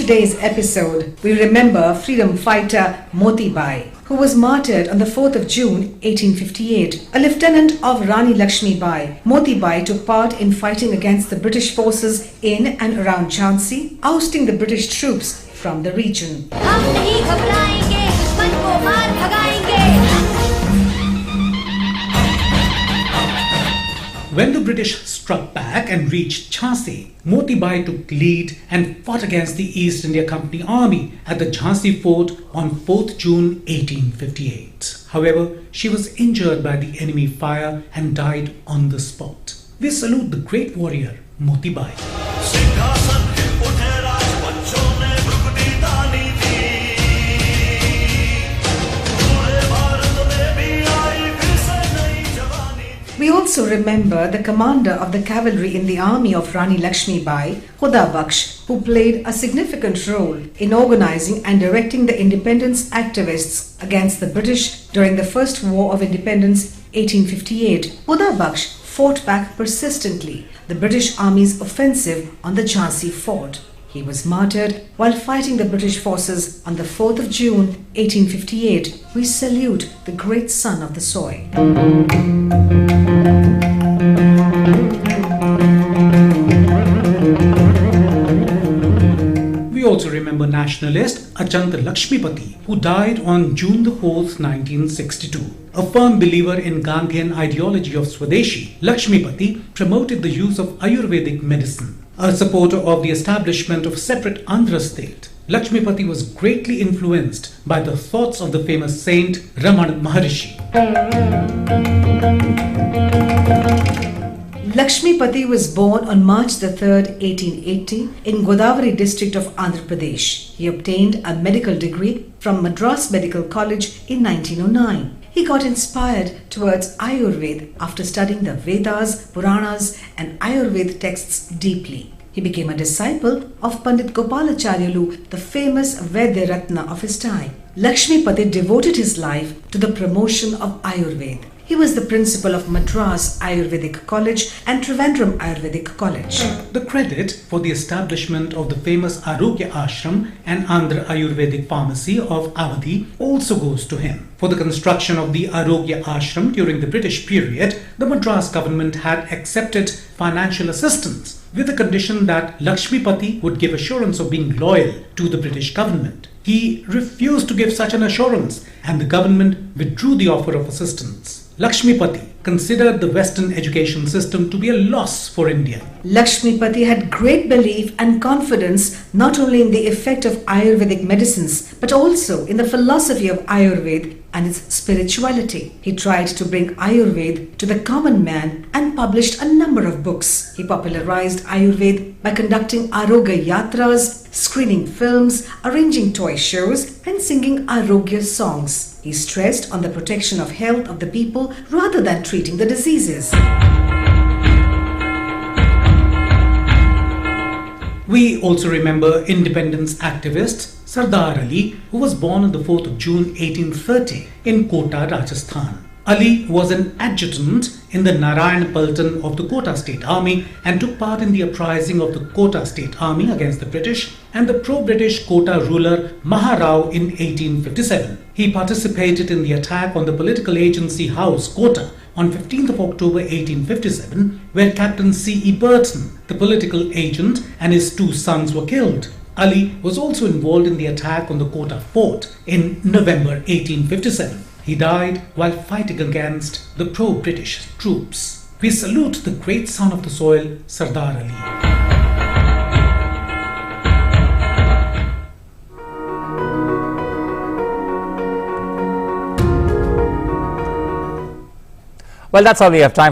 today's episode, we remember freedom fighter Moti Bai, who was martyred on the 4th of June 1858. A lieutenant of Rani Lakshmi Bai, Moti Bai took part in fighting against the British forces in and around Jhansi, ousting the British troops from the region. When the British struck back and reached Jhansi, Moti Bai took lead and fought against the East India Company army at the Jhansi fort on 4th June 1858. However, she was injured by the enemy fire and died on the spot. We salute the great warrior Moti Bai. We also remember the commander of the cavalry in the army of Rani Lakshmi Bai, Khuda Bakhsh, who played a significant role in organizing and directing the independence activists against the British during the First War of Independence 1858. Khuda Bakhsh fought back persistently the British Army's offensive on the Jhansi fort. He was martyred while fighting the British forces on the 4th of June 1858. We salute the great son of the soil. We also remember nationalist Achant Lakshmipati, who died on June the 4th, 1962. A firm believer in Gandhian ideology of Swadeshi, Lakshmipati promoted the use of Ayurvedic medicine. A supporter of the establishment of separate Andhra state, Lakshmipati was greatly influenced by the thoughts of the famous saint Ramana Maharishi. Lakshmipati was born on March the 3rd, 1880 in Godavari district of Andhra Pradesh. He obtained a medical degree from Madras Medical College in 1909. He got inspired towards Ayurveda after studying the Vedas, Puranas and Ayurveda texts deeply. He became a disciple of Pandit Gopalacharyalu, the famous Vaidya Ratna of his time. Lakshmipati devoted his life to the promotion of Ayurveda. He was the principal of Madras Ayurvedic College and Trivandrum Ayurvedic College. The credit for the establishment of the famous Arogya Ashram and Andhra Ayurvedic Pharmacy of Awadhi also goes to him. For the construction of the Arogya Ashram during the British period, the Madras government had accepted financial assistance with the condition that Lakshmipati would give assurance of being loyal to the British government. He refused to give such an assurance and the government withdrew the offer of assistance. Lakshmipati considered the Western education system to be a loss for India. Lakshmipati had great belief and confidence not only in the effect of Ayurvedic medicines but also in the philosophy of Ayurveda and its spirituality. He tried to bring Ayurveda to the common man and published a number of books. He popularized Ayurveda by conducting Arogya Yatras, screening films, arranging toy shows and singing Arogya songs. He stressed on the protection of health of the people rather than treating the diseases. We also remember independence activist Sardar Ali, who was born on the 4th of June 1830 in Kota, Rajasthan. Ali was an adjutant in the Narayan Paltan of the Kota State Army and took part in the uprising of the Kota State Army against the British and the pro-British Kota ruler Maharao in 1857. He participated in the attack on the political agency house Kota on 15th of October 1857, where Captain C.E. Burton, the political agent, and his two sons were killed. Ali was also involved in the attack on the Kota fort in November 1857. He died while fighting against the pro-British troops. We salute the great son of the soil, Sardar Ali. Well, that's all we have time for.